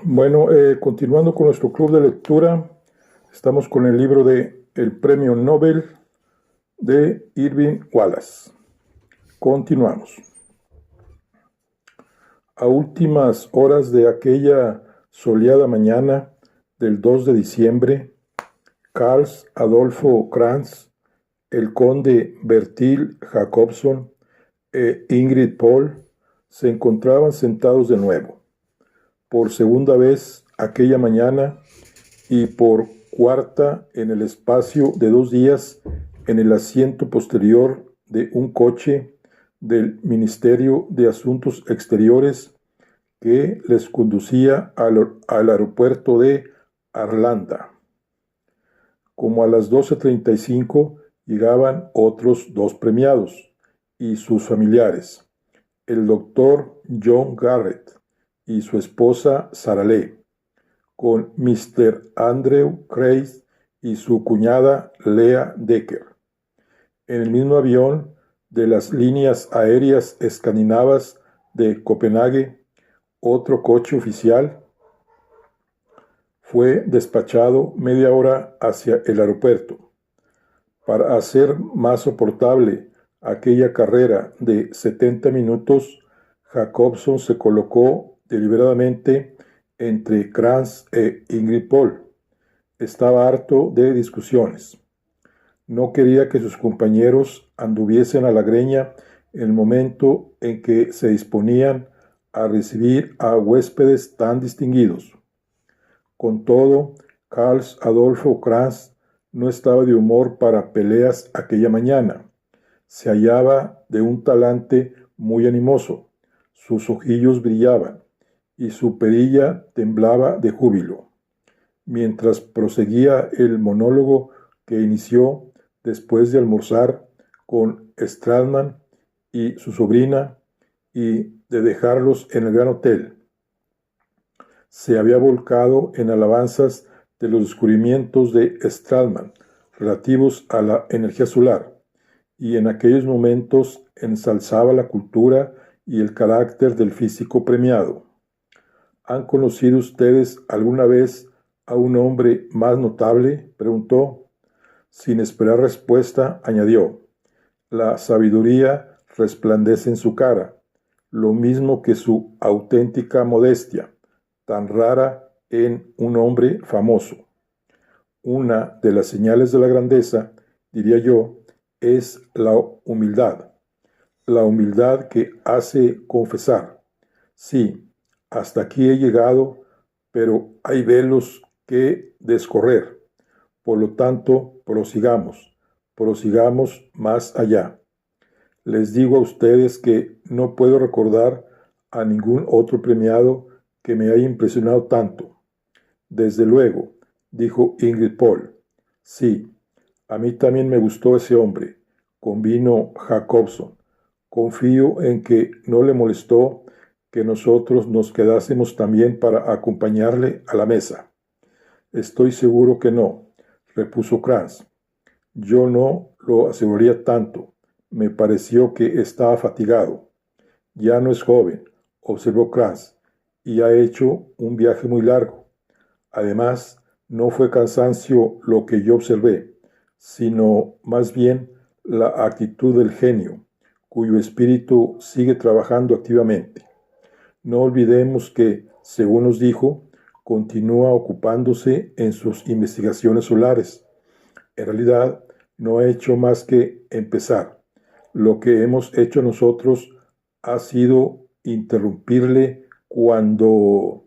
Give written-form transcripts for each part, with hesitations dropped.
Bueno, continuando con nuestro club de lectura, estamos con el libro de El Premio Nobel de Irving Wallace. Continuamos. A últimas horas de aquella soleada mañana del 2 de diciembre, Carl Adolfo Kranz, el conde Bertil Jacobson e Ingrid Pohl se encontraban sentados de nuevo, por segunda vez aquella mañana y por cuarta en el espacio de 2 días en el asiento posterior de un coche del Ministerio de Asuntos Exteriores que les conducía al aeropuerto de Arlanda. Como a las 12:35 llegaban otros dos premiados y sus familiares, el doctor John Garrett y su esposa Sarah Lee, con Mr. Andrew Kreis y su cuñada Lea Decker. En el mismo avión de las líneas aéreas escandinavas de Copenhague, otro coche oficial fue despachado media hora hacia el aeropuerto. Para hacer más soportable aquella carrera de 70 minutos, Jacobson se colocó deliberadamente entre Kranz e Ingrid Pohl. Estaba harto de discusiones. No quería que sus compañeros anduviesen a la greña en el momento en que se disponían a recibir a huéspedes tan distinguidos. Con todo, Carl Adolfo Kranz no estaba de humor para peleas aquella mañana. Se hallaba de un talante muy animoso, sus ojillos brillaban y su perilla temblaba de júbilo. Mientras proseguía el monólogo que inició después de almorzar con Stradman y su sobrina y de dejarlos en el gran hotel, se había volcado en alabanzas de los descubrimientos de Stradman relativos a la energía solar, y en aquellos momentos ensalzaba la cultura y el carácter del físico premiado. ¿Han conocido ustedes alguna vez a un hombre más notable?, preguntó. Sin esperar respuesta, añadió: la sabiduría resplandece en su cara, lo mismo que su auténtica modestia, tan rara en un hombre famoso. Una de las señales de la grandeza, diría yo, es la humildad que hace confesar: sí, hasta aquí he llegado, pero hay velos que descorrer. Por lo tanto, prosigamos más allá. Les digo a ustedes que no puedo recordar a ningún otro premiado que me haya impresionado tanto. Desde luego, dijo Ingrid Pohl. Sí, a mí también me gustó ese hombre, convino Jacobson. Confío en que no le molestó que nosotros nos quedásemos también para acompañarle a la mesa. Estoy seguro que no, repuso Kranz. Yo no lo aseguraría tanto. Me pareció que estaba fatigado. Ya no es joven, observó Kranz, y ha hecho un viaje muy largo. Además, no fue cansancio lo que yo observé, sino más bien la actitud del genio, cuyo espíritu sigue trabajando activamente. No olvidemos que, según nos dijo, continúa ocupándose en sus investigaciones solares. En realidad, no ha hecho más que empezar. Lo que hemos hecho nosotros ha sido interrumpirle cuando...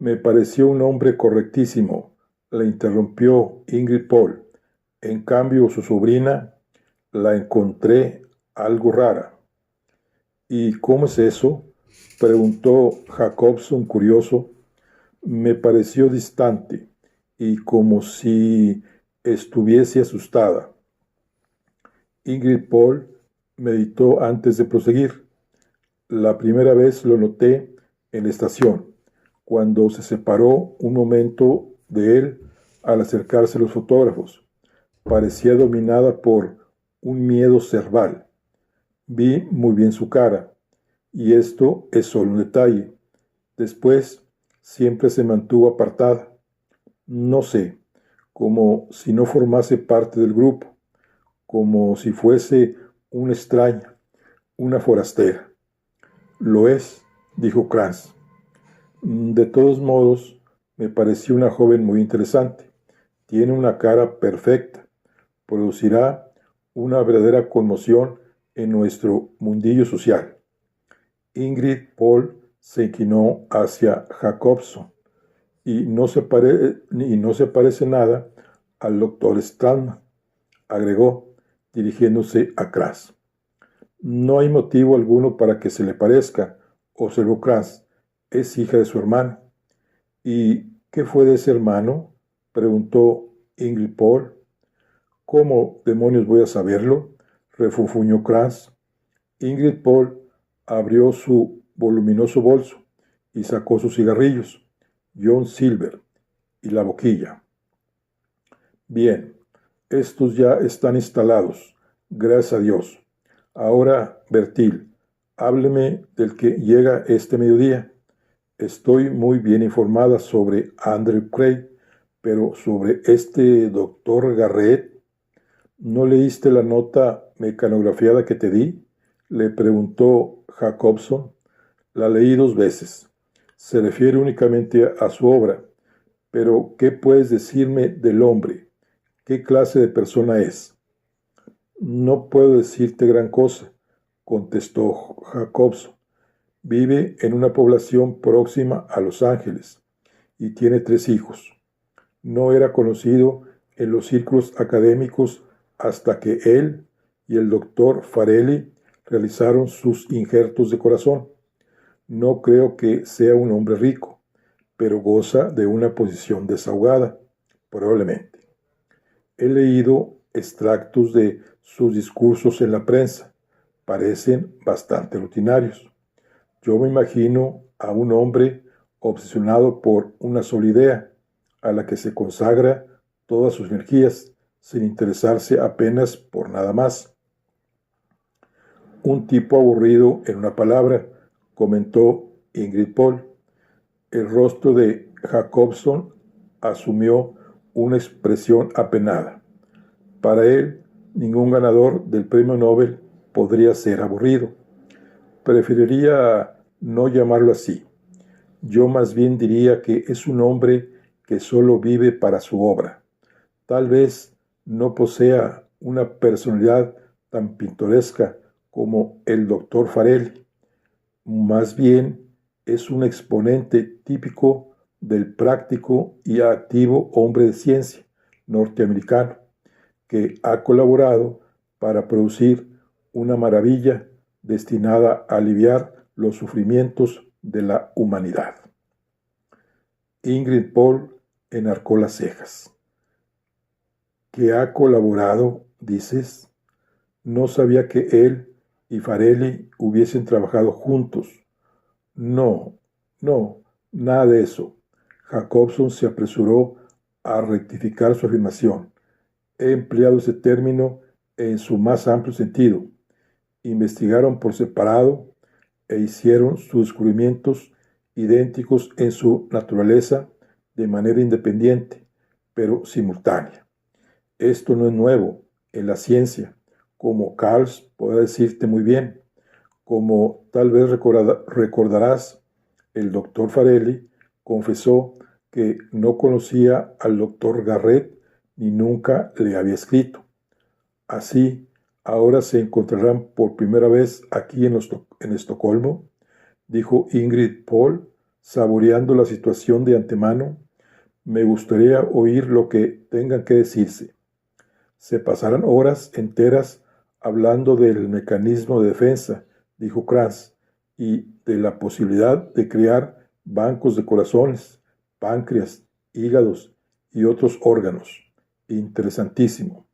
Me pareció un hombre correctísimo, le interrumpió Ingrid Pohl. En cambio, su sobrina la encontré algo rara. ¿Y cómo es eso?, preguntó Jacobson curioso. Me pareció distante y como si estuviese asustada. Ingrid Pohl meditó antes de proseguir. La primera vez lo noté en la estación, cuando se separó un momento de él al acercarse a los fotógrafos. Parecía dominada por un miedo cerval. Vi muy bien su cara, y esto es solo un detalle. Después siempre se mantuvo apartada. No sé, como si no formase parte del grupo, como si fuese una extraña, una forastera. Lo es, dijo Krantz. De todos modos, me pareció una joven muy interesante. Tiene una cara perfecta. Producirá una verdadera conmoción en nuestro mundillo social. Ingrid Paul se inclinó hacia Jacobson y no se parece nada al doctor Stallman, agregó, dirigiéndose a Krantz. No hay motivo alguno para que se le parezca, observó Krantz. Es hija de su hermano. ¿Y qué fue de ese hermano?, preguntó Ingrid Paul. ¿Cómo demonios voy a saberlo?, refunfuñó Krantz. Ingrid Paul abrió su voluminoso bolso y sacó sus cigarrillos, John Silver, y la boquilla. Bien, estos ya están instalados, gracias a Dios. Ahora, Bertil, hábleme del que llega este mediodía. Estoy muy bien informada sobre Andrew Craig, pero sobre este doctor Garrett, ¿no leíste la nota mecanografiada que te di?, le preguntó Jacobson. La leí 2 veces. Se refiere únicamente a su obra. Pero, ¿qué puedes decirme del hombre? ¿Qué clase de persona es? No puedo decirte gran cosa, contestó Jacobson. Vive en una población próxima a Los Ángeles y tiene 3 hijos. No era conocido en los círculos académicos hasta que él y el doctor Farelli realizaron sus injertos de corazón. No creo que sea un hombre rico, pero goza de una posición desahogada, probablemente. He leído extractos de sus discursos en la prensa. Parecen bastante rutinarios. Yo me imagino a un hombre obsesionado por una sola idea, a la que se consagra todas sus energías, sin interesarse apenas por nada más. Un tipo aburrido, en una palabra, comentó Ingrid Paul. El rostro de Jacobson asumió una expresión apenada. Para él, ningún ganador del premio Nobel podría ser aburrido. Preferiría no llamarlo así. Yo más bien diría que es un hombre que solo vive para su obra. Tal vez no posea una personalidad tan pintoresca como el doctor Farelli. Más bien es un exponente típico del práctico y activo hombre de ciencia norteamericano que ha colaborado para producir una maravilla destinada a aliviar los sufrimientos de la humanidad. Ingrid Paul enarcó las cejas. ¿Que ha colaborado, dices? No sabía que él y Farelli hubiesen trabajado juntos. No, nada de eso. Jacobson se apresuró a rectificar su afirmación. He empleado ese término en su más amplio sentido. Investigaron por separado e hicieron sus descubrimientos idénticos en su naturaleza de manera independiente, pero simultánea. Esto no es nuevo en la ciencia, como Carl podrá decirte muy bien. Como tal vez recordarás, el doctor Farelli confesó que no conocía al doctor Garrett ni nunca le había escrito. Así, ahora se encontrarán por primera vez aquí en Estocolmo, dijo Ingrid Paul, saboreando la situación de antemano. Me gustaría oír lo que tengan que decirse. Se pasarán horas enteras hablando del mecanismo de defensa, dijo Krantz, y de la posibilidad de crear bancos de corazones, páncreas, hígados y otros órganos. Interesantísimo.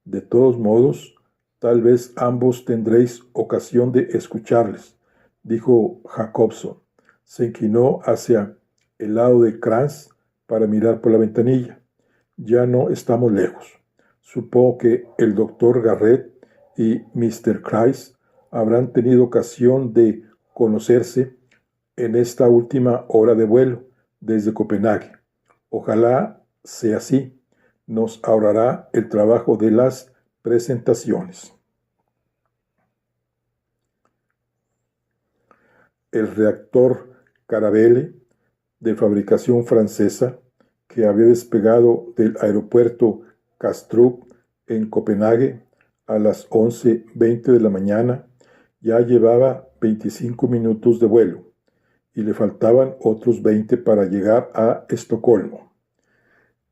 De todos modos, tal vez ambos tendréis ocasión de escucharles, dijo Jacobson. Se inclinó hacia el lado de Krantz para mirar por la ventanilla. Ya no estamos lejos. Supongo que el doctor Garrett y Mr. Kreis habrán tenido ocasión de conocerse en esta última hora de vuelo desde Copenhague. Ojalá sea así. Nos ahorrará el trabajo de las presentaciones. El reactor Caravelle, de fabricación francesa, que había despegado del aeropuerto Kastrup en Copenhague a las 11:20 de la mañana, ya llevaba 25 minutos de vuelo y le faltaban otros 20 para llegar a Estocolmo.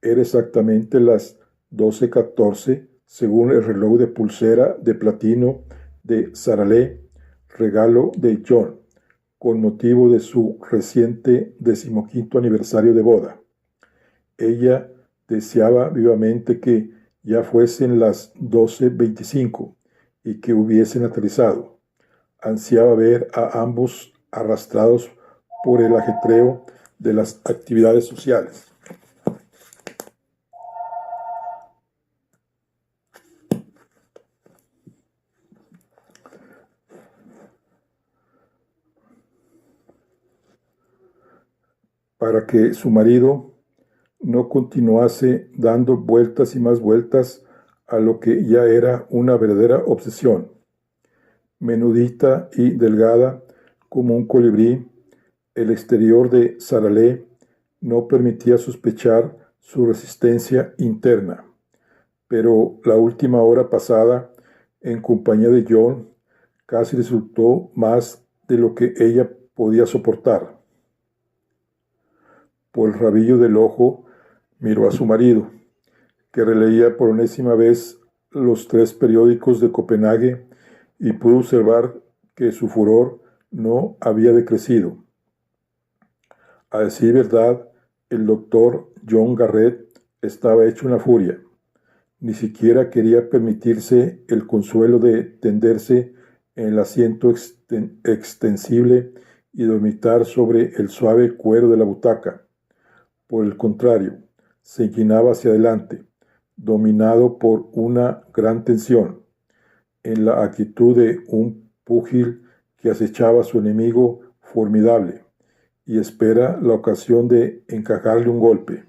Era exactamente las 12:14 según el reloj de pulsera de platino de Sarale, regalo de John, con motivo de su reciente 15º aniversario de boda. Ella deseaba vivamente que ya fuesen las 12:25 y que hubiesen aterrizado. Ansiaba ver a ambos arrastrados por el ajetreo de las actividades sociales. Para que su marido no continuase dando vueltas y más vueltas a lo que ya era una verdadera obsesión. Menudita y delgada como un colibrí, el exterior de Sarale no permitía sospechar su resistencia interna, pero la última hora pasada, en compañía de John, casi resultó más de lo que ella podía soportar. Por el rabillo del ojo miró a su marido, que releía por enésima vez los 3 periódicos de Copenhague, y pudo observar que su furor no había decrecido. A decir verdad, el doctor John Garrett estaba hecho una furia. Ni siquiera quería permitirse el consuelo de tenderse en el asiento extensible y dormitar sobre el suave cuero de la butaca. Por el contrario, se inclinaba hacia adelante, dominado por una gran tensión, en la actitud de un púgil que acechaba a su enemigo formidable y espera la ocasión de encajarle un golpe.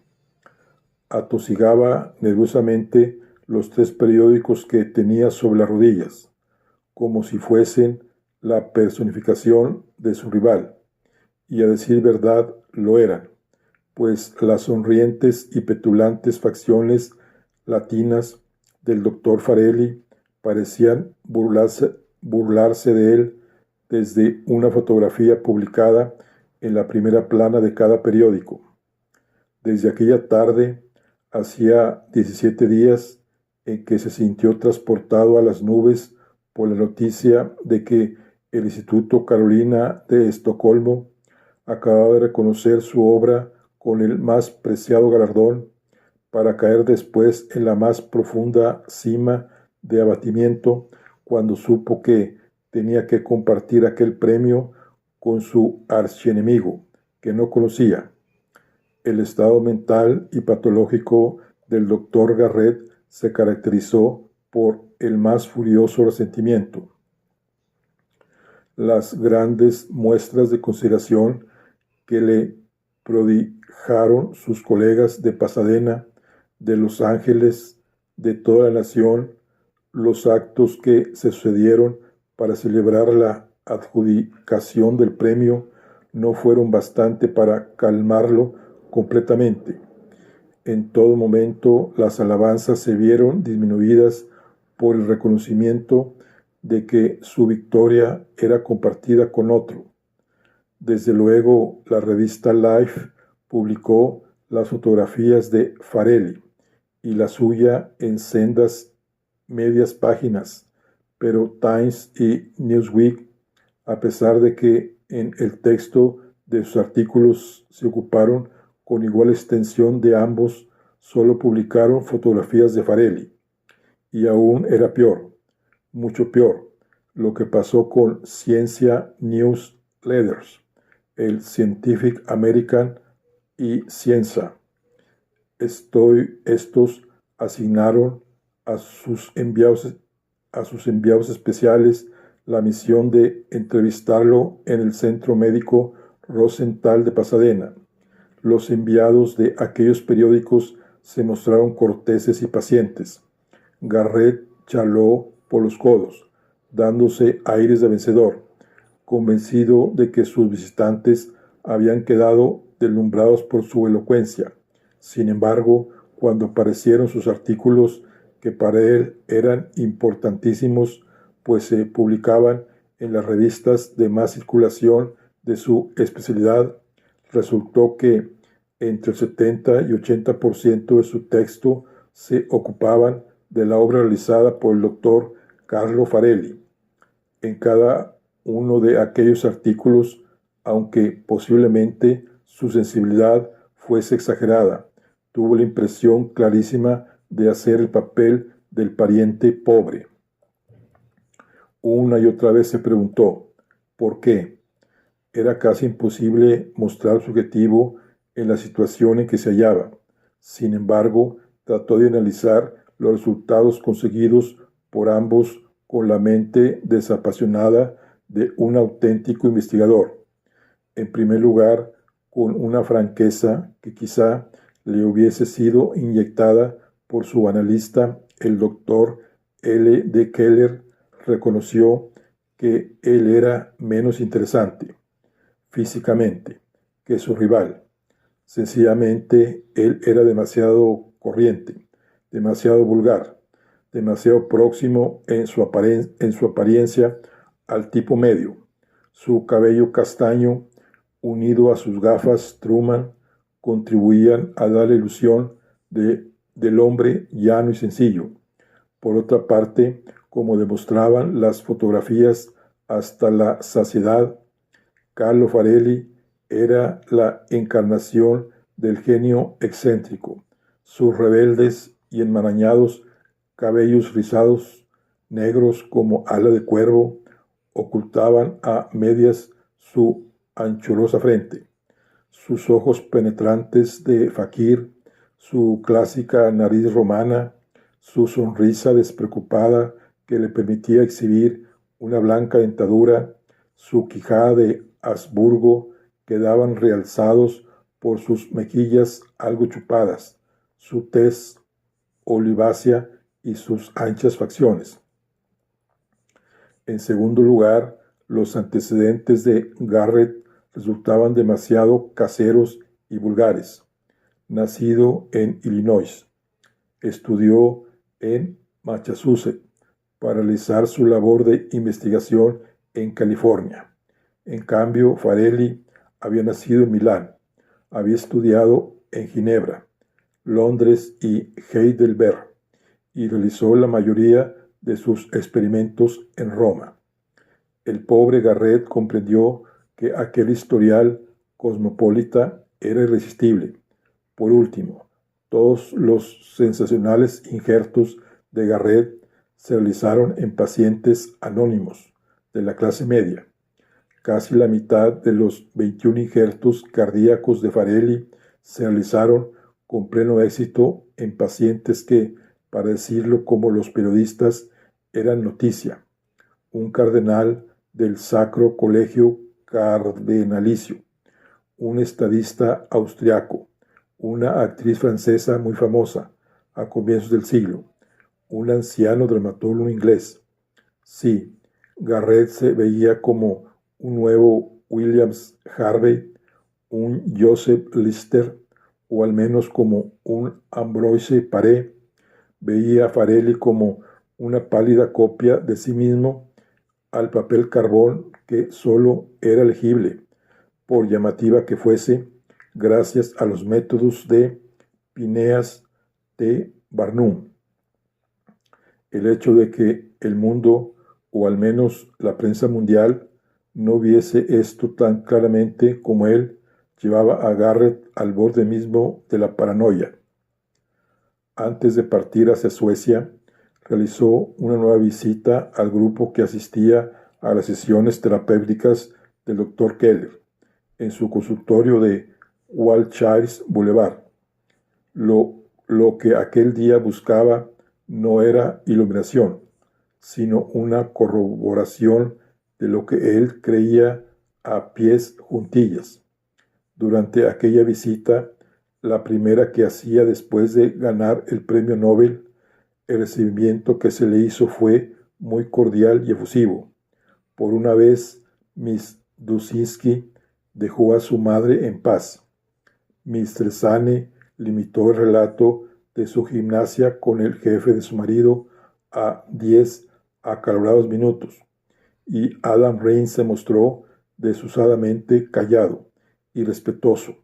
Atosigaba nerviosamente los 3 periódicos que tenía sobre las rodillas, como si fuesen la personificación de su rival, y a decir verdad lo eran, pues las sonrientes y petulantes facciones latinas del doctor Farelli parecían burlarse de él desde una fotografía publicada en la primera plana de cada periódico. Desde aquella tarde, hacía 17 días, en que se sintió transportado a las nubes por la noticia de que el Instituto Carolina de Estocolmo acababa de reconocer su obra con el más preciado galardón, para caer después en la más profunda cima de abatimiento cuando supo que tenía que compartir aquel premio con su archienemigo, que no conocía. El estado mental y patológico del doctor Garrett se caracterizó por el más furioso resentimiento. Las grandes muestras de consideración que le prodigaron sus colegas de Pasadena, de Los Ángeles, de toda la nación, los actos que se sucedieron para celebrar la adjudicación del premio no fueron bastante para calmarlo completamente. En todo momento las alabanzas se vieron disminuidas por el reconocimiento de que su victoria era compartida con otro. Desde luego, la revista Life publicó las fotografías de Farelli y la suya en sendas medias páginas, pero Times y Newsweek, a pesar de que en el texto de sus artículos se ocuparon con igual extensión de ambos, solo publicaron fotografías de Farelli. Y aún era peor, mucho peor, lo que pasó con Scientia Newsletters, el Scientific American y Scienza. Estos asignaron a sus enviados especiales la misión de entrevistarlo en el Centro Médico Rosenthal de Pasadena, Los enviados de aquellos periódicos se mostraron corteses y pacientes. Garrett charló por los codos, dándose aires de vencedor, convencido de que sus visitantes habían quedado deslumbrados por su elocuencia. Sin embargo, cuando aparecieron sus artículos, que para él eran importantísimos, pues se publicaban en las revistas de más circulación de su especialidad, resultó que entre el 70 y 80% de su texto se ocupaban de la obra realizada por el doctor Carlo Farelli. En cada uno de aquellos artículos, aunque posiblemente su sensibilidad fuese exagerada, tuvo la impresión clarísima de hacer el papel del pariente pobre. Una y otra vez se preguntó, ¿por qué? Era casi imposible mostrar su objetivo en la situación en que se hallaba. Sin embargo, trató de analizar los resultados conseguidos por ambos con la mente desapasionada de un auténtico investigador. En primer lugar, con una franqueza que quizá le hubiese sido inyectada por su analista, el doctor L. D. Keller, reconoció que él era menos interesante físicamente que su rival. Sencillamente, él era demasiado corriente, demasiado vulgar, demasiado próximo en su apariencia al tipo medio. Su cabello castaño, unido a sus gafas Truman, contribuían a dar la ilusión del hombre llano y sencillo. Por otra parte, como demostraban las fotografías hasta la saciedad, Carlo Farelli era la encarnación del genio excéntrico. Sus rebeldes y enmarañados cabellos rizados, negros como ala de cuervo, ocultaban a medias su anchurosa frente. Sus ojos penetrantes de faquir, su clásica nariz romana, su sonrisa despreocupada que le permitía exhibir una blanca dentadura, su quijada de Habsburgo quedaban realzados por sus mejillas algo chupadas, su tez olivácea y sus anchas facciones. En segundo lugar, los antecedentes de Garrett resultaban demasiado caseros y vulgares. Nacido en Illinois, estudió en Massachusetts para realizar su labor de investigación en California. En cambio, Farelli había nacido en Milán, había estudiado en Ginebra, Londres y Heidelberg, y realizó la mayoría de sus experimentos en Roma. El pobre Garrett comprendió que aquel historial cosmopolita era irresistible. Por último, todos los sensacionales injertos de Garrett se realizaron en pacientes anónimos de la clase media. Casi la mitad de los 21 injertos cardíacos de Farelli se realizaron con pleno éxito en pacientes que, para decirlo como los periodistas, eran noticia. Un cardenal del Sacro Colegio Cardenalicio, un estadista austriaco, una actriz francesa muy famosa a comienzos del siglo, un anciano dramaturgo inglés. Sí, Garrett se veía como un nuevo Williams Harvey, un Joseph Lister, o al menos como un Ambroise Paré. Veía a Farelli como una pálida copia de sí mismo al papel carbón que solo era legible, por llamativa que fuese, gracias a los métodos de Phineas T. Barnum. El hecho de que el mundo, o al menos la prensa mundial, no viese esto tan claramente como él, llevaba a Garrett al borde mismo de la paranoia. Antes de partir hacia Suecia, realizó una nueva visita al grupo que asistía a las sesiones terapéuticas del Dr. Keller en su consultorio de Wilshire Boulevard. Lo que aquel día buscaba no era iluminación, sino una corroboración de lo que él creía a pies juntillas. Durante aquella visita, la primera que hacía después de ganar el premio Nobel, el recibimiento que se le hizo fue muy cordial y efusivo. Por una vez, Miss Dusinski dejó a su madre en paz. Miss Trezane limitó el relato de su gimnasia con el jefe de su marido a 10 acalorados minutos, y Adam Reigns se mostró desusadamente callado y respetuoso,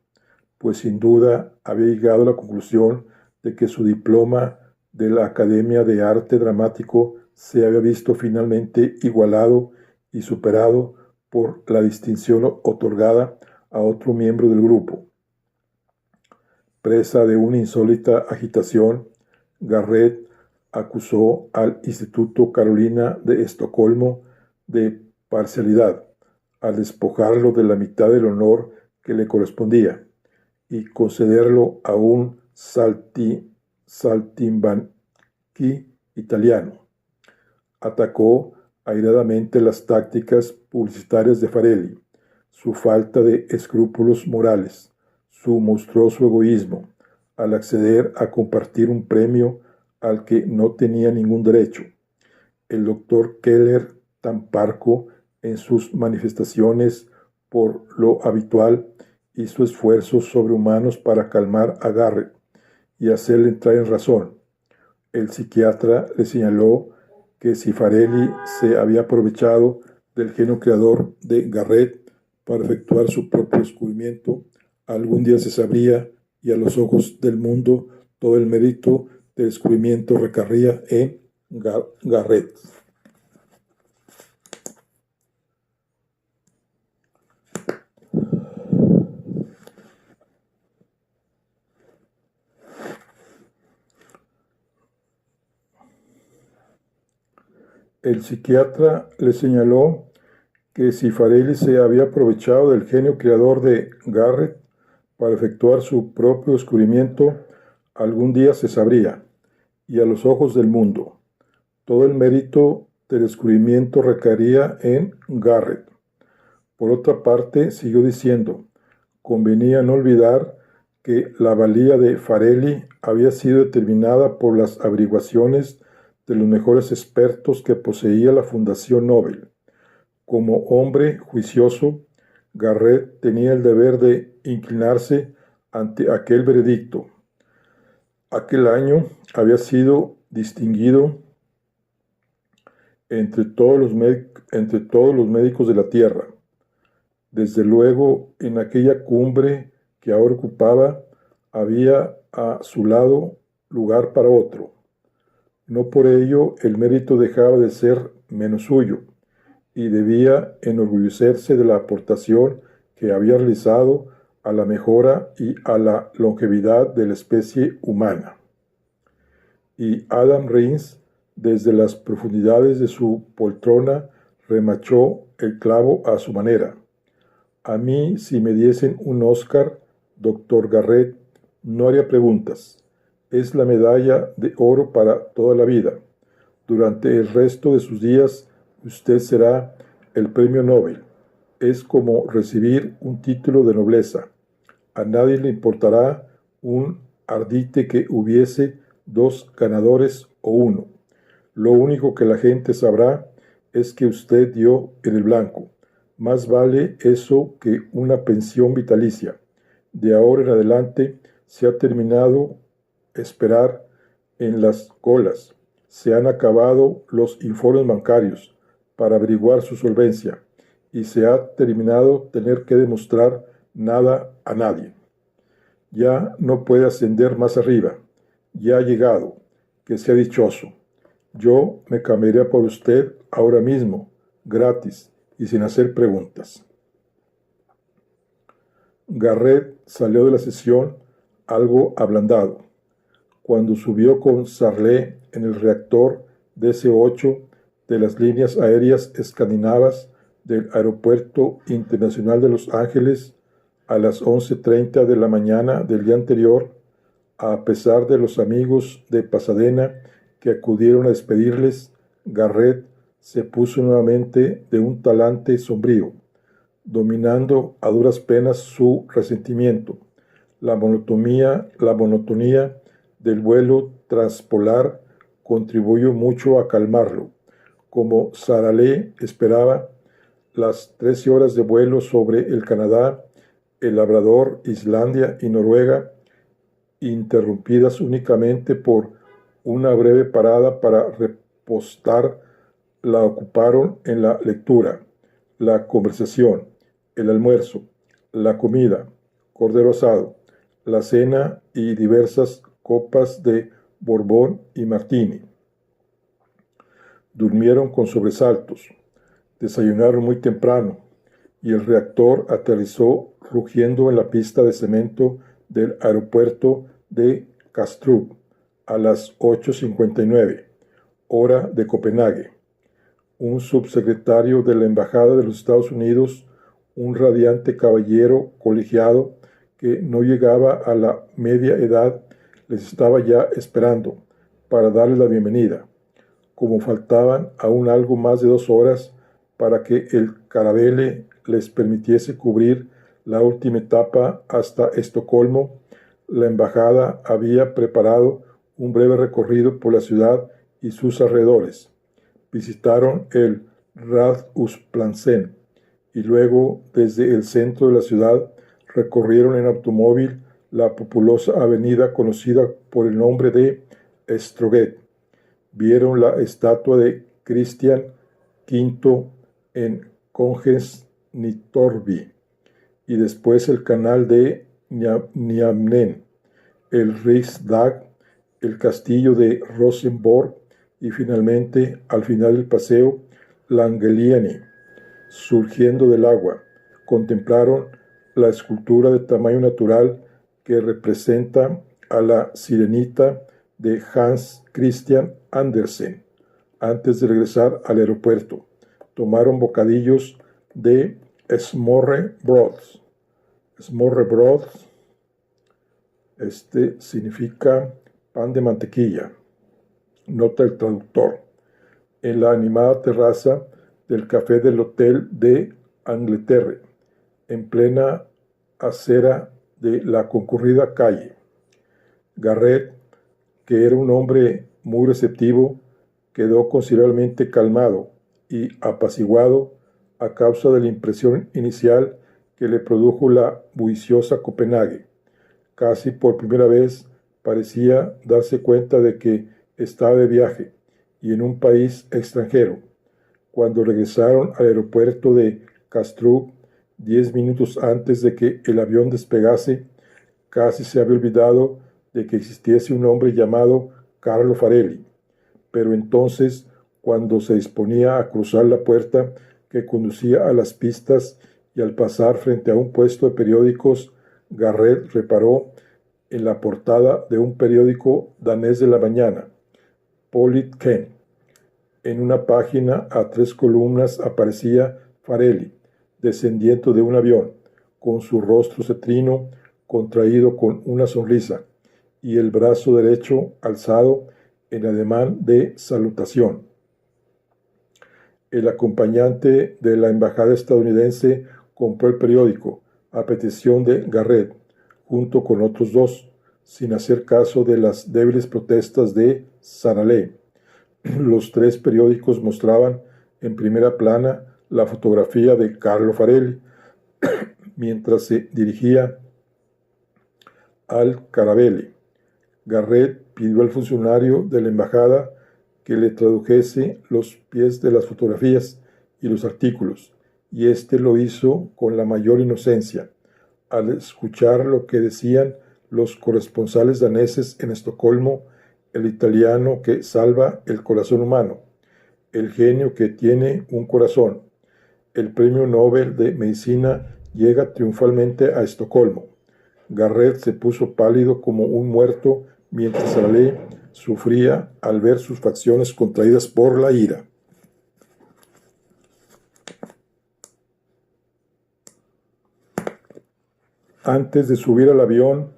pues sin duda había llegado a la conclusión de que su diploma de la Academia de Arte Dramático se había visto finalmente igualado y superado por la distinción otorgada a otro miembro del grupo. Presa de una insólita agitación, Garrett acusó al Instituto Carolina de Estocolmo de parcialidad al despojarlo de la mitad del honor que le correspondía y concederlo a un saltimbanqui italiano. Atacó airadamente las tácticas publicitarias de Farelli, su falta de escrúpulos morales, su monstruoso egoísmo al acceder a compartir un premio al que no tenía ningún derecho. El doctor Keller, tan parco en sus manifestaciones por lo habitual, hizo esfuerzos sobrehumanos para calmar a Garrett y hacerle entrar en razón. El psiquiatra le señaló que si Farelli se había aprovechado del genio creador de Garrett para efectuar su propio descubrimiento, algún día se sabría, y a los ojos del mundo todo el mérito del descubrimiento recaería en Garrett. El psiquiatra le señaló que si Farelli se había aprovechado del genio creador de Garrett para efectuar su propio descubrimiento, algún día se sabría, y a los ojos del mundo, todo el mérito del descubrimiento recaería en Garrett. Por otra parte, siguió diciendo, convenía no olvidar que la valía de Farelli había sido determinada por las averiguaciones de los mejores expertos que poseía la Fundación Nobel. Como hombre juicioso, Garrett tenía el deber de inclinarse ante aquel veredicto. Aquel año había sido distinguido entre todos los médicos de la tierra. Desde luego, en aquella cumbre que ahora ocupaba, había a su lado lugar para otro. No por ello el mérito dejaba de ser menos suyo, y debía enorgullecerse de la aportación que había realizado a la mejora y a la longevidad de la especie humana. Y Adam Reigns, desde las profundidades de su poltrona, remachó el clavo a su manera. A mí, si me diesen un Oscar, doctor Garrett, no haría preguntas. Es la medalla de oro para toda la vida. Durante el resto de sus días, usted será el premio Nobel. Es como recibir un título de nobleza. A nadie le importará un ardite que hubiese 2 ganadores o 1. Lo único que la gente sabrá es que usted dio en el blanco. Más vale eso que una pensión vitalicia. De ahora en adelante se ha terminado esperar en las colas. Se han acabado los informes bancarios para averiguar su solvencia y se ha terminado tener que demostrar nada a nadie. Ya no puede ascender más arriba. Ya ha llegado. Que sea dichoso. Yo me cambiaría por usted ahora mismo, gratis y sin hacer preguntas. Garrett salió de la sesión algo ablandado. Cuando subió con Sarlé en el reactor DC-8 de las líneas aéreas escandinavas del Aeropuerto Internacional de Los Ángeles a las 11:30 de la mañana del día anterior, a pesar de los amigos de Pasadena que acudieron a despedirles, Garrett se puso nuevamente de un talante sombrío, dominando a duras penas su resentimiento. La monotonía del vuelo transpolar contribuyó mucho a calmarlo. Como Sarale esperaba, las 13 horas de vuelo sobre el Canadá, el Labrador, Islandia y Noruega, interrumpidas únicamente por una breve parada para repostar, la ocuparon en la lectura, la conversación, el almuerzo, la comida, cordero asado, la cena y diversas copas de Borbón y Martini. Durmieron con sobresaltos, desayunaron muy temprano y el reactor aterrizó rugiendo en la pista de cemento del aeropuerto de Kastrup a las 8:59, hora de Copenhague. Un subsecretario de la Embajada de los Estados Unidos, un radiante caballero colegiado que no llegaba a la media edad, les estaba ya esperando para darles la bienvenida. Como faltaban aún algo más de 2 horas para que el Caravelle les permitiese cubrir la última etapa hasta Estocolmo, la embajada había preparado un breve recorrido por la ciudad y sus alrededores. Visitaron el Rådhusplatsen y luego, desde el centro de la ciudad, recorrieron en automóvil la populosa avenida conocida por el nombre de Strøget. Vieron la estatua de Christian V en Kongens Nytorv y después el canal de Nyhamnen, el Riksdag, el castillo de Rosenborg y finalmente, al final del paseo, Langeliani. Surgiendo del agua, contemplaron la escultura de tamaño natural que representa a la Sirenita de Hans Christian Andersen. Antes de regresar al aeropuerto, tomaron bocadillos de smørrebrød. Smørrebrød, significa pan de mantequilla. Nota el traductor. En la animada terraza del café del Hotel de Angleterre, en plena acera de la concurrida calle. Garrett, que era un hombre muy receptivo, quedó considerablemente calmado y apaciguado a causa de la impresión inicial que le produjo la bulliciosa Copenhague. Casi por primera vez parecía darse cuenta de que estaba de viaje y en un país extranjero. Cuando regresaron al aeropuerto de Kastrup, 10 minutos antes de que el avión despegase, casi se había olvidado de que existiese un hombre llamado Carlo Farelli. Pero entonces, cuando se disponía a cruzar la puerta que conducía a las pistas y al pasar frente a un puesto de periódicos, Garrett reparó en la portada de un periódico danés de la mañana, Politiken. En una página a 3 columnas aparecía Farelli, descendiendo de un avión, con su rostro cetrino contraído con una sonrisa y el brazo derecho alzado en ademán de salutación. El acompañante de la embajada estadounidense compró el periódico a petición de Garrett, junto con otros 2, sin hacer caso de las débiles protestas de Sarale. Los 3 periódicos mostraban en primera plana la fotografía de Carlo Farelli mientras se dirigía al Caravelle. Garrett pidió al funcionario de la embajada que le tradujese los pies de las fotografías y los artículos, y éste lo hizo con la mayor inocencia. Al escuchar lo que decían los corresponsales daneses en Estocolmo, el italiano que salva el corazón humano, el genio que tiene un corazón, el premio Nobel de Medicina llega triunfalmente a Estocolmo. Garrett se puso pálido como un muerto mientras Sarale sufría al ver sus facciones contraídas por la ira. Antes de subir al avión,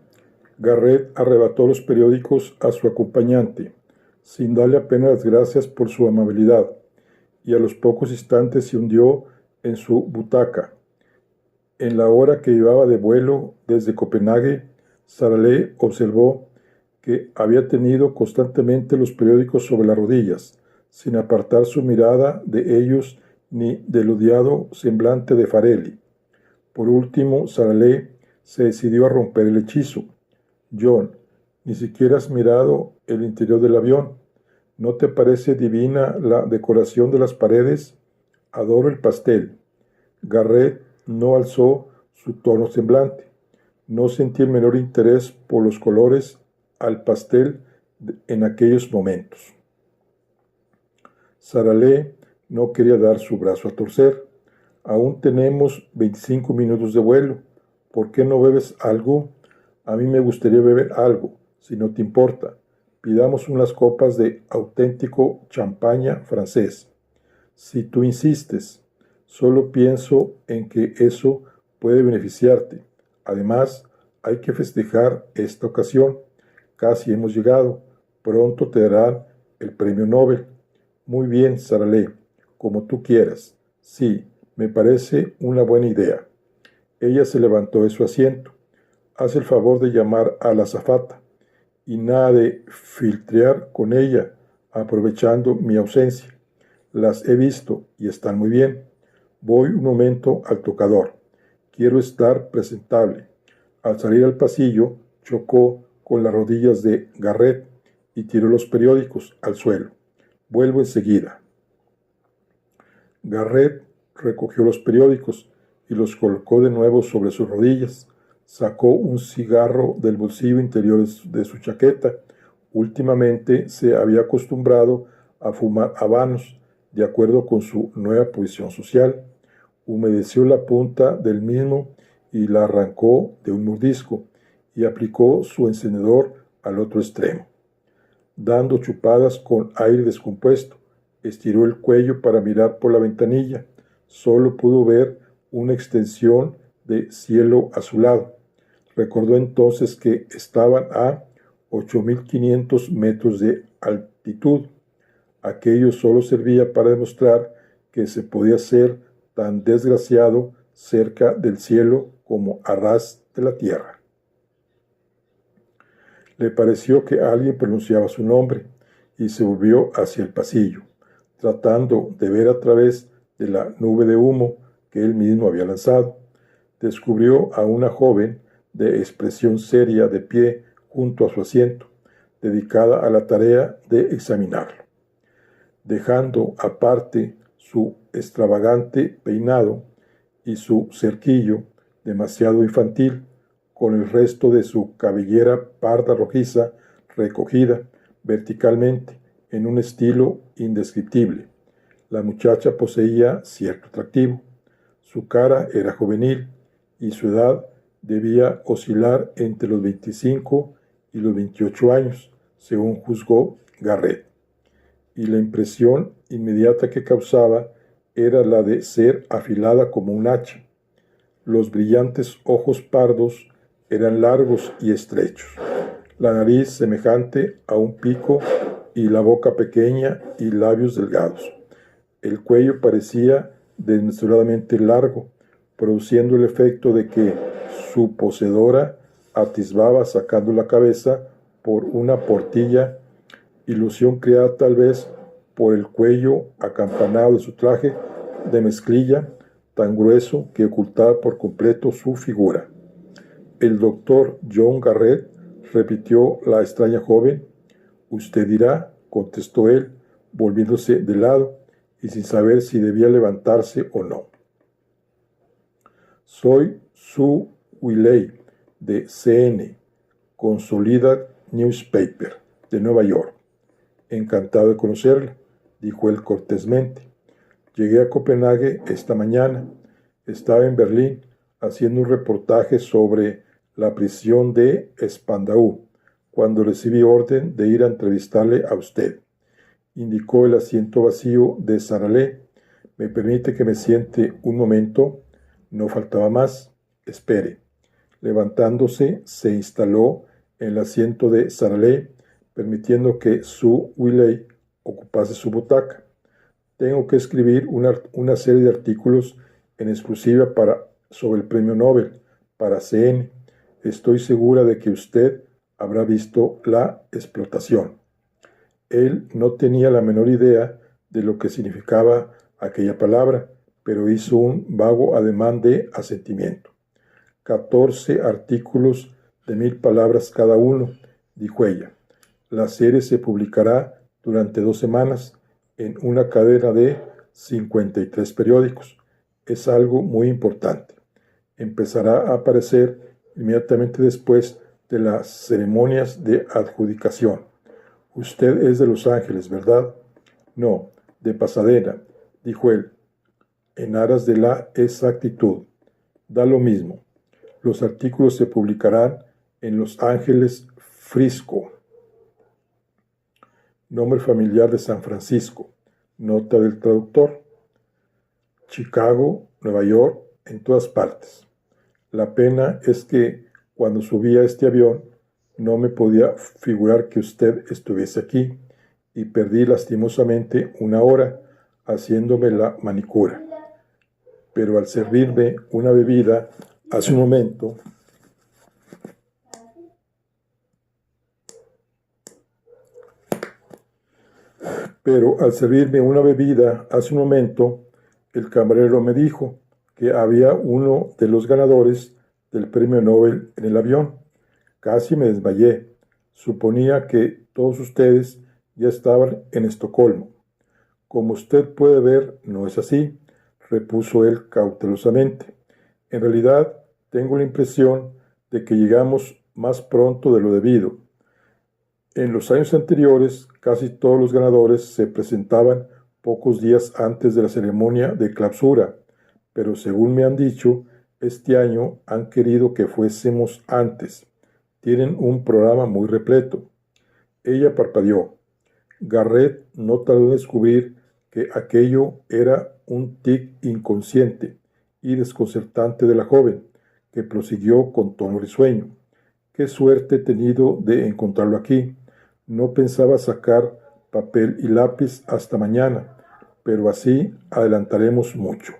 Garrett arrebató los periódicos a su acompañante, sin darle apenas las gracias por su amabilidad, y a los pocos instantes se hundió en su butaca, En la hora que llevaba de vuelo desde Copenhague, Sarale observó que había tenido constantemente los periódicos sobre las rodillas, sin apartar su mirada de ellos ni del odiado semblante de Farelli. Por último, Sarale se decidió a romper el hechizo. John, ni siquiera has mirado el interior del avión. ¿No te parece divina la decoración de las paredes? Adoro el pastel. Garrett no alzó su tono semblante. No sentí el menor interés por los colores al pastel en aquellos momentos. Sarale no quería dar su brazo a torcer. Aún tenemos 25 minutos de vuelo. ¿Por qué no bebes algo? A mí me gustaría beber algo, si no te importa. Pidamos unas copas de auténtico champaña francés. Si tú insistes, solo pienso en que eso puede beneficiarte. Además, hay que festejar esta ocasión. Casi hemos llegado. Pronto te darán el premio Nobel. Muy bien, Sarale, como tú quieras. Sí, me parece una buena idea. Ella se levantó de su asiento. Haz el favor de llamar a la azafata. Y nada de filtrear con ella, aprovechando mi ausencia. Las he visto y están muy bien. Voy un momento al tocador. Quiero estar presentable. Al salir al pasillo, chocó con las rodillas de Garrett y tiró los periódicos al suelo. Vuelvo enseguida. Garrett recogió los periódicos y los colocó de nuevo sobre sus rodillas. Sacó un cigarro del bolsillo interior de su chaqueta. Últimamente se había acostumbrado a fumar habanos, de acuerdo con su nueva posición social. Humedeció la punta del mismo y la arrancó de un mordisco y aplicó su encendedor al otro extremo. Dando chupadas con aire descompuesto, estiró el cuello para mirar por la ventanilla. Solo pudo ver una extensión de cielo azulado. Recordó entonces que estaban a 8.500 metros de altitud. Aquello solo servía para demostrar que se podía ser tan desgraciado cerca del cielo como a ras de la tierra. Le pareció que alguien pronunciaba su nombre y se volvió hacia el pasillo, tratando de ver a través de la nube de humo que él mismo había lanzado. Descubrió a una joven de expresión seria de pie junto a su asiento, dedicada a la tarea de examinarlo. Dejando aparte su extravagante peinado y su cerquillo demasiado infantil, con el resto de su cabellera parda rojiza recogida verticalmente en un estilo indescriptible. La muchacha poseía cierto atractivo. Su cara era juvenil y su edad debía oscilar entre los 25 y los 28 años, según juzgó Garrett. Y la impresión inmediata que causaba era la de ser afilada como un hacha. Los brillantes ojos pardos eran largos y estrechos, la nariz semejante a un pico y la boca pequeña y labios delgados. El cuello parecía desmesuradamente largo, produciendo el efecto de que su poseedora atisbaba sacando la cabeza por una portilla, ilusión creada tal vez por el cuello acampanado de su traje de mezclilla tan grueso que ocultaba por completo su figura. El doctor John Garrett, repitió la extraña joven. Usted dirá, contestó él, volviéndose de lado y sin saber si debía levantarse o no. Soy Sue Willey, de CN, Consolidated Newspaper, de Nueva York. Encantado de conocerla, dijo él cortésmente. Llegué a Copenhague esta mañana. Estaba en Berlín haciendo un reportaje sobre la prisión de Spandau, cuando recibí orden de ir a entrevistarle a usted. Indicó el asiento vacío de Sarale. ¿Me permite que me siente un momento? No faltaba más. Espere. Levantándose, se instaló en el asiento de Sarale, permitiendo que Sue Willey ocupase su butaca. Tengo que escribir una serie de artículos en exclusiva para sobre el premio Nobel para CN. Estoy segura de que usted habrá visto la explotación. Él no tenía la menor idea de lo que significaba aquella palabra, pero hizo un vago ademán de asentimiento. 14 artículos de 1000 palabras cada uno, dijo ella. La serie se publicará durante 2 semanas en una cadena de 53 periódicos. Es algo muy importante. Empezará a aparecer inmediatamente después de las ceremonias de adjudicación. Usted es de Los Ángeles, ¿verdad? No, de Pasadena, dijo él, en aras de la exactitud. Da lo mismo. Los artículos se publicarán en Los Ángeles, Frisco. Nombre familiar de San Francisco. Nota del traductor. Chicago, Nueva York, en todas partes. La pena es que cuando subí a este avión no me podía figurar que usted estuviese aquí y perdí lastimosamente 1 hora haciéndome la manicura. Pero al servirme una bebida hace un momento, el camarero me dijo que había uno de los ganadores del premio Nobel en el avión. Casi me desmayé. Suponía que todos ustedes ya estaban en Estocolmo. Como usted puede ver, no es así, repuso él cautelosamente. En realidad, tengo la impresión de que llegamos más pronto de lo debido. En los años anteriores, casi todos los ganadores se presentaban pocos días antes de la ceremonia de clausura, pero según me han dicho, este año han querido que fuésemos antes. Tienen un programa muy repleto. Ella parpadeó. Garrett no tardó en descubrir que aquello era un tic inconsciente y desconcertante de la joven, que prosiguió con tono risueño. Qué suerte he tenido de encontrarlo aquí. No pensaba sacar papel y lápiz hasta mañana, pero así adelantaremos mucho.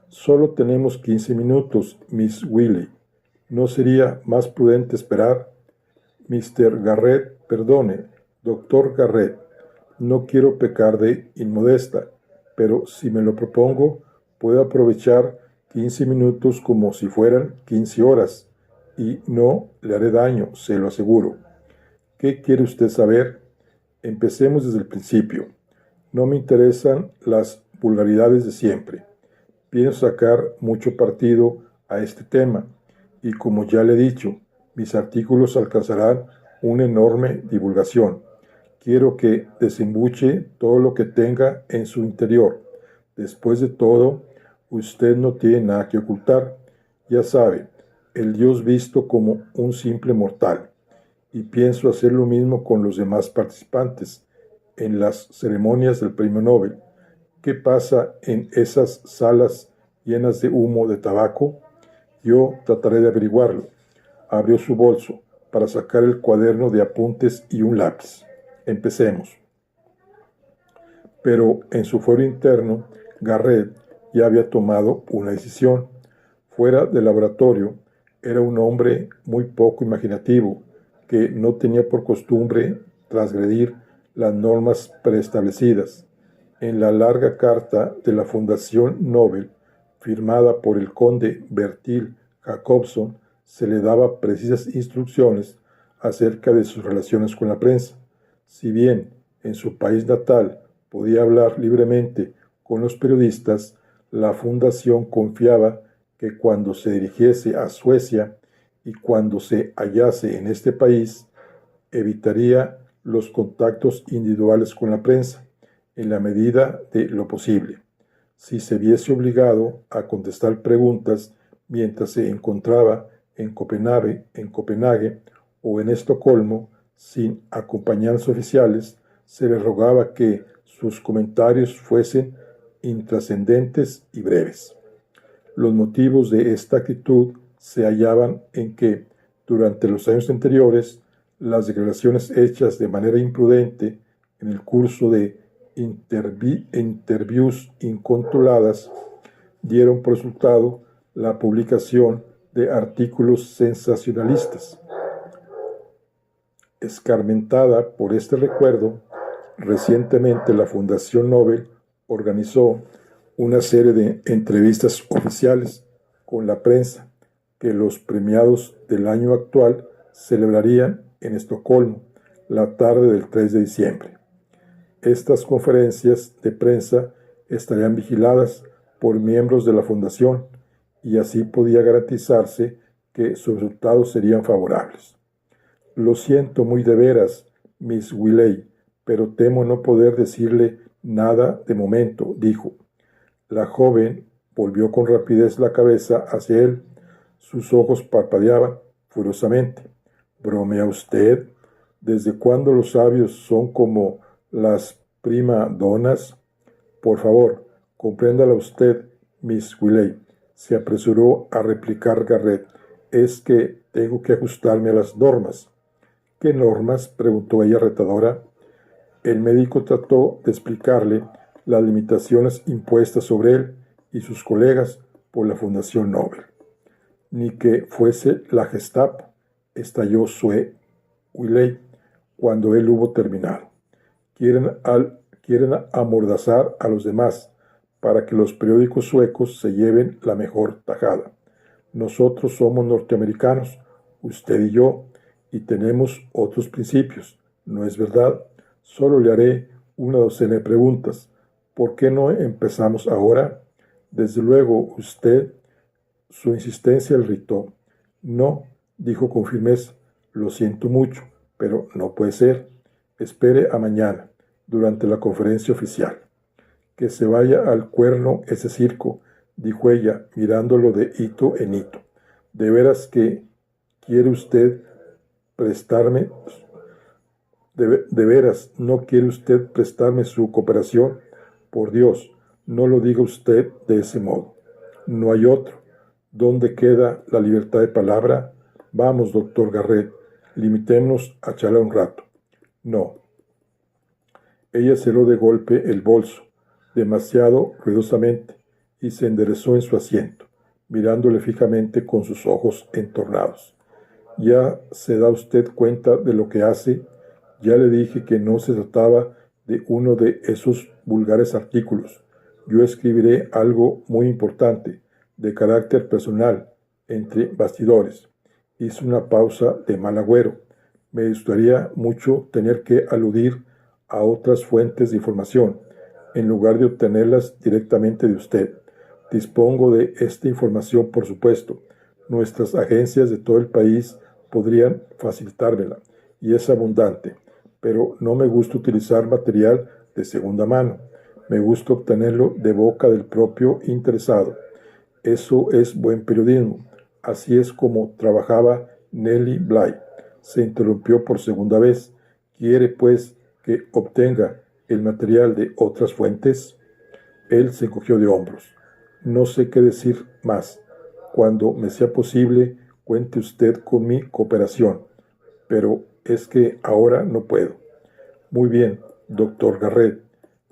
Solo tenemos 15 minutos, Miss Wiley. ¿No sería más prudente esperar? Mr. Garrett, perdone, Dr. Garrett, no quiero pecar de inmodesta, pero si me lo propongo, puedo aprovechar 15 minutos como si fueran 15 horas, y no le haré daño, se lo aseguro. ¿Qué quiere usted saber? Empecemos desde el principio. No me interesan las vulgaridades de siempre. Pienso sacar mucho partido a este tema, y como ya le he dicho, mis artículos alcanzarán una enorme divulgación. Quiero que desembuche todo lo que tenga en su interior. Después de todo, usted no tiene nada que ocultar. Ya sabe, el Dios visto como un simple mortal. Y pienso hacer lo mismo con los demás participantes en las ceremonias del Premio Nobel. ¿Qué pasa en esas salas llenas de humo de tabaco? Yo trataré de averiguarlo. Abrió su bolso para sacar el cuaderno de apuntes y un lápiz. Empecemos. Pero en su fuero interno, Garrett ya había tomado una decisión. Fuera del laboratorio, era un hombre muy poco imaginativo, que no tenía por costumbre transgredir las normas preestablecidas. En la larga carta de la Fundación Nobel, firmada por el conde Bertil Jacobson, se le daba precisas instrucciones acerca de sus relaciones con la prensa. Si bien en su país natal podía hablar libremente con los periodistas, la fundación confiaba que cuando se dirigiese a Suecia y cuando se hallase en este país, evitaría los contactos individuales con la prensa, en la medida de lo posible. Si se viese obligado a contestar preguntas mientras se encontraba en Copenhague o en Estocolmo, sin acompañantes oficiales, se le rogaba que sus comentarios fuesen intrascendentes y breves. Los motivos de esta actitud se hallaban en que, durante los años anteriores, las declaraciones hechas de manera imprudente en el curso de interviews incontroladas dieron por resultado la publicación de artículos sensacionalistas. Escarmentada por este recuerdo, recientemente la Fundación Nobel organizó una serie de entrevistas oficiales con la prensa que los premiados del año actual celebrarían en Estocolmo la tarde del 3 de diciembre. Estas conferencias de prensa estarían vigiladas por miembros de la fundación y así podía garantizarse que sus resultados serían favorables. Lo siento muy de veras, Miss Willey, pero temo no poder decirle nada de momento, dijo. La joven volvió con rapidez la cabeza hacia él. Sus ojos parpadeaban furiosamente. ¿Bromea usted? ¿Desde cuándo los sabios son como las prima donnas? Por favor, compréndala usted, Miss Willey, se apresuró a replicar Garrett. Es que tengo que ajustarme a las normas. ¿Qué normas?, preguntó ella retadora. El médico trató de explicarle las limitaciones impuestas sobre él y sus colegas por la Fundación Nobel. Ni que fuese la Gestapo, estalló Sue Willey cuando él hubo terminado. Quieren amordazar a los demás para que los periódicos suecos se lleven la mejor tajada. Nosotros somos norteamericanos, usted y yo, y tenemos otros principios, ¿no es verdad? Solo le haré una docena de preguntas. ¿Por qué no empezamos ahora? Desde luego, usted. Su insistencia le irritó. No, dijo con firmeza. Lo siento mucho, pero no puede ser. Espere a mañana, durante la conferencia oficial. Que se vaya al cuerno ese circo, dijo ella, mirándolo de hito en hito. ¿De veras que quiere usted prestarme? ¿De veras no quiere usted prestarme su cooperación? Por Dios, no lo diga usted de ese modo. No hay otro. ¿Dónde queda la libertad de palabra? Vamos, doctor Garrett, limitémonos a charlar un rato. No. Ella cerró de golpe el bolso, demasiado ruidosamente, y se enderezó en su asiento, mirándole fijamente con sus ojos entornados. ¿Ya se da usted cuenta de lo que hace? Ya le dije que no se trataba de uno de esos vulgares artículos. Yo escribiré algo muy importante, de carácter personal, entre bastidores. Hizo una pausa de mal agüero. Me gustaría mucho tener que aludir a otras fuentes de información, en lugar de obtenerlas directamente de usted. Dispongo de esta información, por supuesto. Nuestras agencias de todo el país podrían facilitármela, y es abundante, pero no me gusta utilizar material de segunda mano. Me gusta obtenerlo de boca del propio interesado. Eso es buen periodismo. Así es como trabajaba Nellie Bly. Se interrumpió por segunda vez. ¿Quiere, pues, que obtenga el material de otras fuentes? Él se encogió de hombros. No sé qué decir más. Cuando me sea posible, cuente usted con mi cooperación. Pero es que ahora no puedo. Muy bien, doctor Garrett,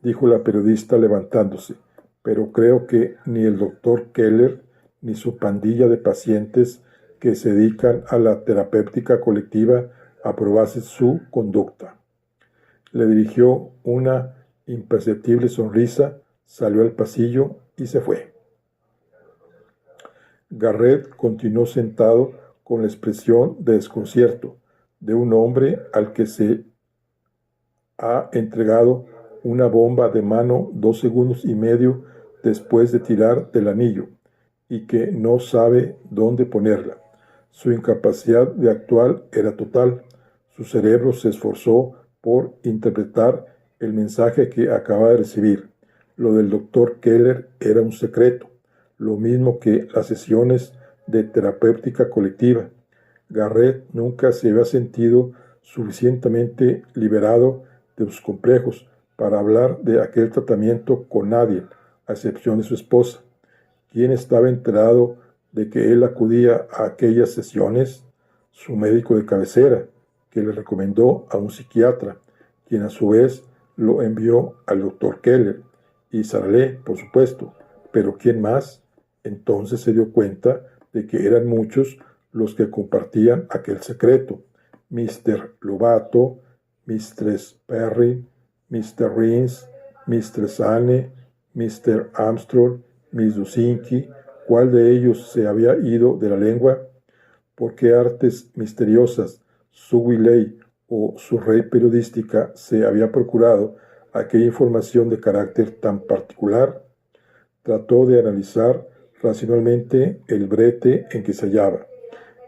dijo la periodista levantándose, pero creo que ni el doctor Keller ni su pandilla de pacientes que se dedican a la terapéutica colectiva aprobasen su conducta. Le dirigió una imperceptible sonrisa, salió al pasillo y se fue. Garrett continuó sentado con la expresión de desconcierto de un hombre al que se ha entregado una bomba de mano 2 segundos y medio después de tirar del anillo y que no sabe dónde ponerla. Su incapacidad de actuar era total. Su cerebro se esforzó por interpretar el mensaje que acaba de recibir. Lo del doctor Keller era un secreto, lo mismo que las sesiones de terapéutica colectiva. Garrett nunca se había sentido suficientemente liberado de sus complejos para hablar de aquel tratamiento con nadie, a excepción de su esposa. ¿Quién estaba enterado de que él acudía a aquellas sesiones? Su médico de cabecera, que le recomendó a un psiquiatra, quien a su vez lo envió al doctor Keller, y Saralé, por supuesto. ¿Pero quién más? Entonces se dio cuenta de que eran muchos los que compartían aquel secreto. Mr. Lovato, Mistress Perry, Mr. Rins, Mr. Sane, Mr. Armstrong, Miss Dusinki. ¿Cuál de ellos se había ido de la lengua? ¿Por qué artes misteriosas su Willey o su red periodística se había procurado aquella información de carácter tan particular? Trató de analizar racionalmente el brete en que se hallaba.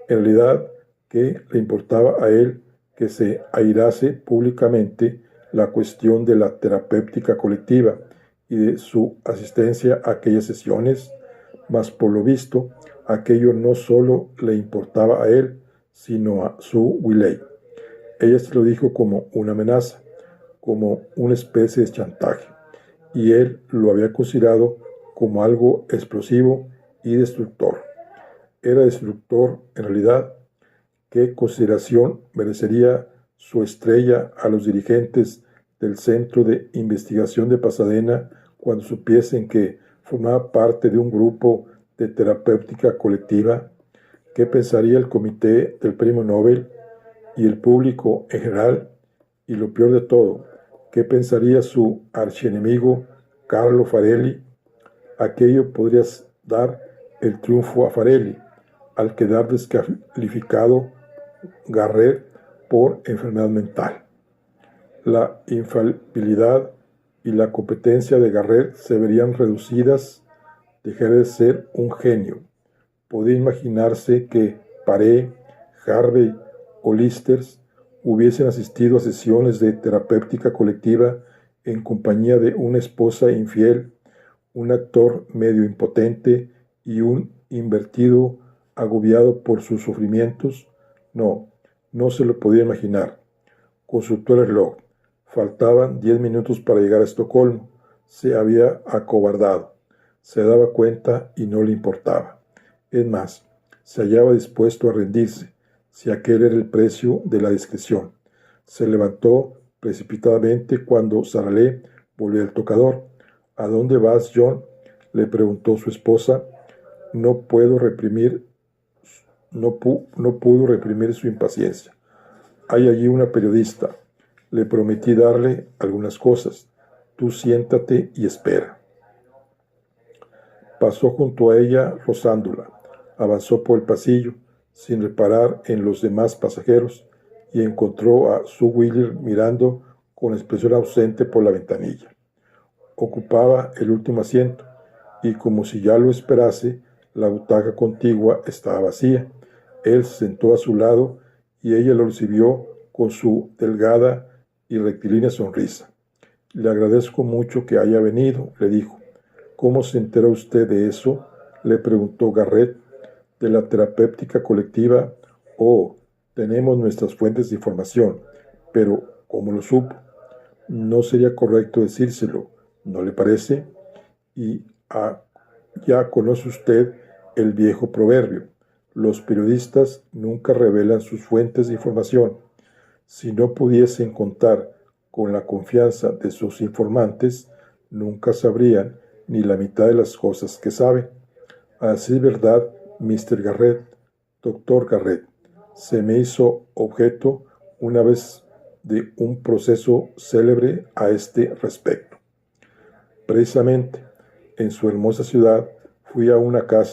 En realidad, ¿qué le importaba a él que se airase públicamente la cuestión de la terapéutica colectiva y de su asistencia a aquellas sesiones? Mas por lo visto, aquello no solo le importaba a él, sino a Sue Willey. Ella se lo dijo como una amenaza, como una especie de chantaje, y él lo había considerado como algo explosivo y destructor. Era destructor en realidad. ¿Qué consideración merecería su estrella a los dirigentes del Centro de Investigación de Pasadena cuando supiesen que formaba parte de un grupo de terapéutica colectiva? ¿Qué pensaría el comité del premio Nobel y el público en general? Y lo peor de todo, ¿qué pensaría su archienemigo Carlo Farelli? Aquello podría dar el triunfo a Farelli, al quedar descalificado Garrett por enfermedad mental. La infalibilidad y la competencia de Garrett se verían reducidas. Dejaría de ser un genio. Podía imaginarse que Paré, Harvey o Listers hubiesen asistido a sesiones de terapéutica colectiva en compañía de una esposa infiel, un actor medio impotente y un invertido agobiado por sus sufrimientos. No se lo podía imaginar. Consultó el reloj. Faltaban 10 minutos para llegar a Estocolmo. Se había acobardado. Se daba cuenta y no le importaba. Es más, se hallaba dispuesto a rendirse, si aquel era el precio de la discreción. Se levantó precipitadamente cuando Saralé volvió al tocador. ¿A dónde vas, John?, le preguntó su esposa. No pudo reprimir su impaciencia. Hay allí una periodista. Le prometí darle algunas cosas. Tú siéntate y espera. Pasó junto a ella rozándola. Avanzó por el pasillo, sin reparar en los demás pasajeros, y encontró a Sue Willey mirando con expresión ausente por la ventanilla. Ocupaba el último asiento, y como si ya lo esperase, la butaca contigua estaba vacía. Él se sentó a su lado y ella lo recibió con su delgada y rectilínea sonrisa. Le agradezco mucho que haya venido, le dijo. ¿Cómo se enteró usted de eso?, le preguntó Garrett. De la terapéutica colectiva. Oh, tenemos nuestras fuentes de información, pero ¿cómo lo supo? No sería correcto decírselo, ¿no le parece? Y ya conoce usted el viejo proverbio. Los periodistas nunca revelan sus fuentes de información. Si no pudiesen contar con la confianza de sus informantes, nunca sabrían ni la mitad de las cosas que saben. Así es verdad, Mr. Garrett, Dr. Garrett. Se me hizo objeto una vez de un proceso célebre a este respecto. Precisamente, en su hermosa ciudad, fui a una casa